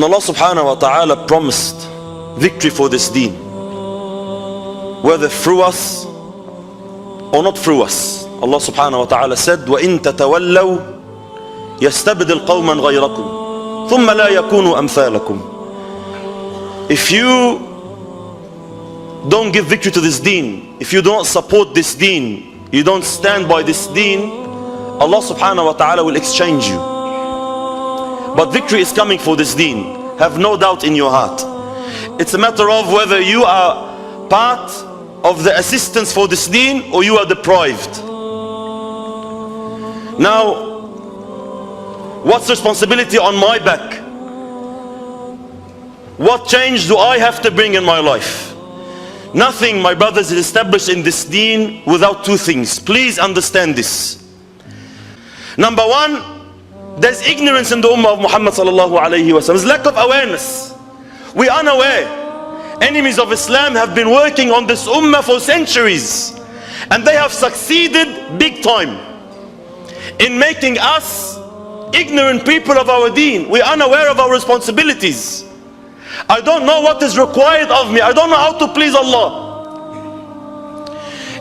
Allah subhanahu wa ta'ala promised victory for this deen, whether through us or not through us. Allah subhanahu wa ta'ala said, وَإِن تَتَوَلَّوْا يَسْتَبْدِلْ قَوْمًا غَيْرَكُمْ ثُمَّ لَا يَكُونُوا أَمْثَالَكُمْ. If you don't give victory to this deen, if you don't support this deen, you don't stand by this deen, Allah subhanahu wa ta'ala will exchange you. But victory is coming for this deen, have no doubt in your heart. It's a matter of whether you are part of the assistance for this deen or you are deprived. Now, what's responsibility on my back? What change do I have to bring in my life? Nothing, my brothers, is established in this deen without two things. Please understand this. Number one, there's ignorance in the ummah of Muhammad sallallahu alayhi wa sallam. There's lack of awareness. We are unaware. Enemies of Islam have been working on this ummah for centuries, and they have succeeded big time in making us ignorant people of our deen. We are unaware of our responsibilities. I don't know what is required of me. I don't know how to please Allah.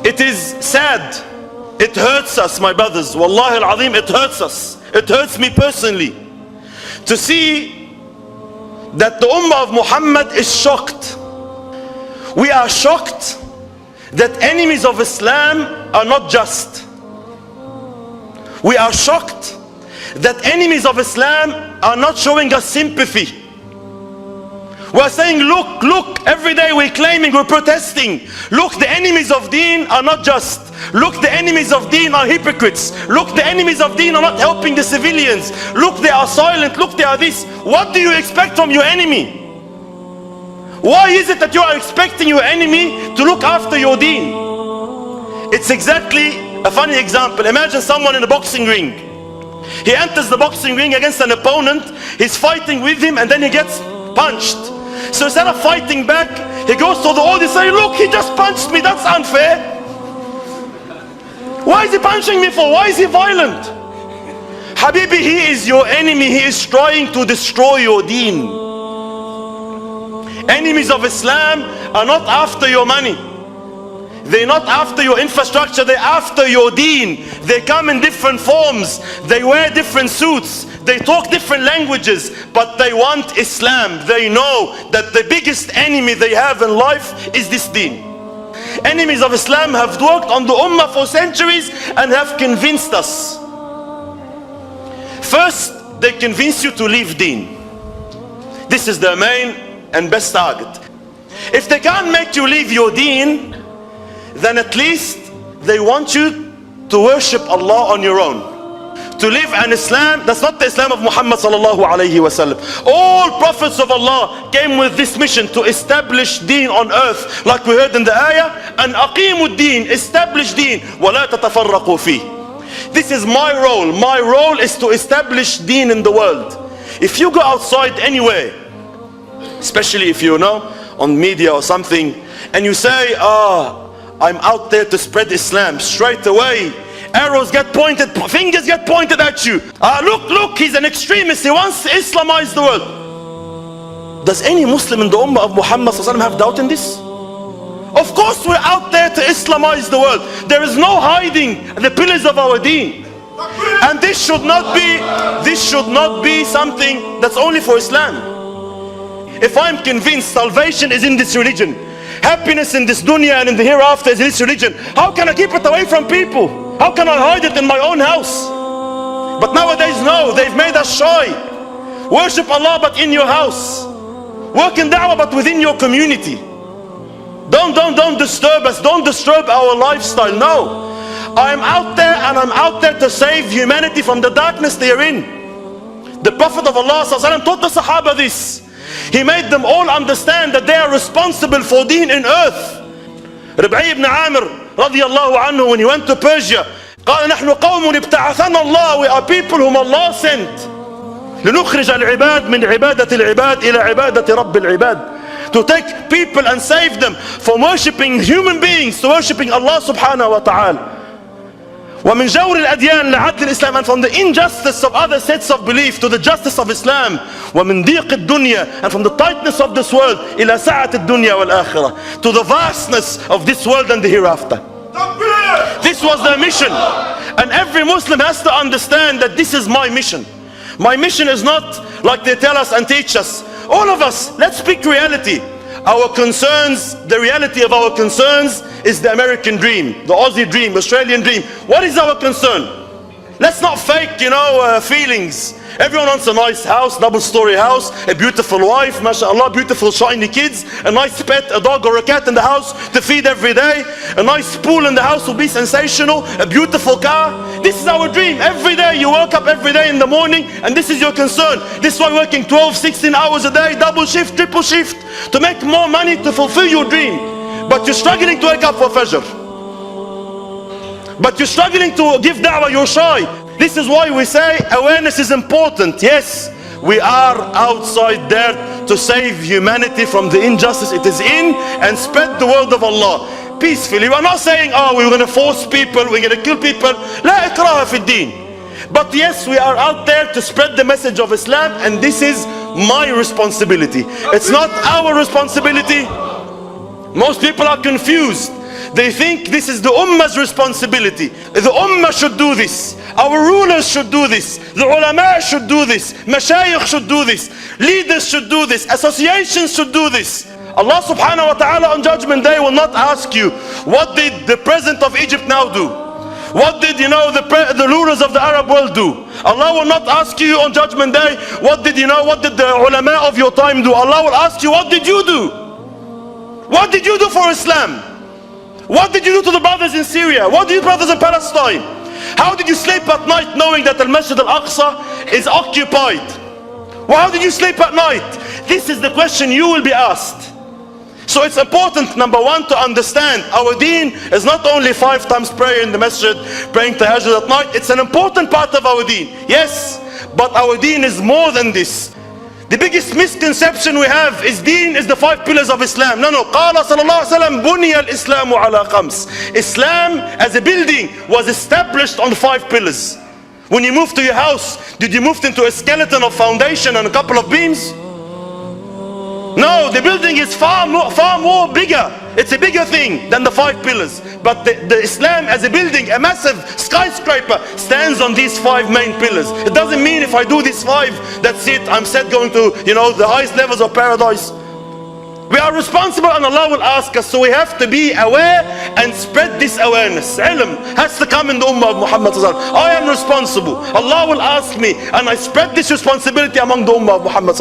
It is sad. It hurts us, my brothers. Wallahi al-azim, it hurts us. It hurts me personally to see that the ummah of Muhammad is shocked. We are shocked that enemies of Islam are not just. We are shocked that enemies of Islam are not showing us sympathy. We are saying, look, look, every day we're claiming, we're protesting. Look, the enemies of deen are not just. Look, the enemies of deen are hypocrites. Look, the enemies of deen are not helping the civilians. Look, they are silent. Look, they are this. What do you expect from your enemy? Why is it that you are expecting your enemy to look after your deen? It's exactly a funny example. Imagine someone in a boxing ring. He enters the boxing ring against an opponent. He's fighting with him and then he gets punched. So instead of fighting back, he goes to the audience and says, look, he just punched me, that's unfair. Why is he punching me for? Why is he violent? Habibi, he is your enemy. He is trying to destroy your deen. Enemies of Islam are not after your money. They're not after your infrastructure. They're after your deen. They come in different forms. They wear different suits. They talk different languages, but they want Islam. They know that the biggest enemy they have in life is this deen. Enemies of Islam have worked on the ummah for centuries and have convinced us. First, they convince you to leave deen. This is their main and best target. If they can't make you leave your deen, then at least they want you to worship Allah on your own. To live an Islam that's not the Islam of Muhammad sallallahu alayhi wa sallam. All prophets of Allah came with this mission to establish deen on earth, like we heard in the ayah, and aqimu deen, establish deen, wa la tatafarraqu fi. This is my role. My role is to establish deen in the world. If you go outside anywhere, especially if you know on media or something, and you say, I'm out there to spread Islam, straight away arrows get pointed, fingers get pointed at you. Look, he's an extremist. He wants to Islamize the world. Does any Muslim in the ummah of Muhammad have doubt in this? Of course we're out there to Islamize the world. There is no hiding the pillars of our deen. And this should not be something that's only for Islam. If I'm convinced salvation is in this religion, happiness in this dunya and in the hereafter is in this religion, how can I keep it away from people? How can I hide it in my own house? But nowadays, no, they've made us shy. Worship Allah but in your house. Work in da'wah but within your community. Don't disturb us. Don't disturb our lifestyle. No. I'm out there and I'm out there to save humanity from the darkness they are in. The Prophet of Allah taught the Sahaba this. He made them all understand that they are responsible for deen in earth. Rabi ibn Amir radiyallahu anhu, when he went to Persia, قال نحن قوم ابتعثنا الله, we are people whom Allah sent لنخرج العباد من عبادة العباد إلى عبادة رب العباد, to take people and save them from worshipping human beings to worshipping Allah subhanahu wa ta'ala. ومن جور الأديان لعدل الإسلام, and from the injustice of other sets of belief to the justice of Islam. ومن ضيق الدنيا, and from the tightness of this world إلى سعة الدنيا والآخرة, to the vastness of this world and the hereafter. This was their mission, and every Muslim has to understand that this is my mission. My mission is not like they tell us and teach us. All of us, let's speak reality. Our concerns, the reality of our concerns is the American dream, the Aussie dream, Australian dream. What is our concern? Let's not fake, feelings. Everyone wants a nice house, double-story house, a beautiful wife, mashallah, beautiful shiny kids, a nice pet, a dog or a cat in the house to feed every day, a nice pool in the house will be sensational, a beautiful car. This is our dream. Every day you wake up every day in the morning and this is your concern. This is why working 12, 16 hours a day, double shift, triple shift, to make more money to fulfill your dream. But you're struggling to wake up for Fajr. But you're struggling to give da'wah, you're shy. This is why we say awareness is important. Yes, we are outside there to save humanity from the injustice it is in and spread the word of Allah peacefully. We're not saying, oh, we're going to force people, we're going to kill people. لا إكراه في الدين. But yes, we are out there to spread the message of Islam, and this is my responsibility. It's not our responsibility. Most people are confused. They think this is the Ummah's responsibility. The Ummah should do this. Our rulers should do this. The ulama should do this. Mashayikh should do this. Leaders should do this. Associations should do this. Allah subhanahu wa ta'ala on Judgment Day will not ask you, what did the President of Egypt now do? What did the rulers of the Arab world do? Allah will not ask you on Judgment Day, what did the ulama of your time do? Allah will ask you, what did you do? What did you do for Islam? What did you do to the brothers in Syria? What did you do brothers in Palestine? How did you sleep at night knowing that Al-Masjid Al-Aqsa is occupied? Well, how did you sleep at night? This is the question you will be asked. So it's important, number one, to understand our deen is not only 5 times prayer in the masjid, praying tahajjud at night. It's an important part of our deen. Yes, but our deen is more than this. The biggest misconception we have is deen is the 5 pillars of Islam. No. قال صلى الله عليه وسلم بني الإسلام على 5. Islam as a building was established on 5 pillars. When you moved to your house, did you move into a skeleton of foundation and a couple of beams? No, the building is far more bigger. It's a bigger thing than the 5 pillars. But the Islam as a building, a massive skyscraper, stands on these 5 main pillars. It doesn't mean if I do these 5, that's it, I'm set going to, the highest levels of paradise. We are responsible and Allah will ask us, so we have to be aware and spread this awareness. Ilm has to come in the Ummah of Muhammad. I am responsible. Allah will ask me and I spread this responsibility among the Ummah of Muhammad.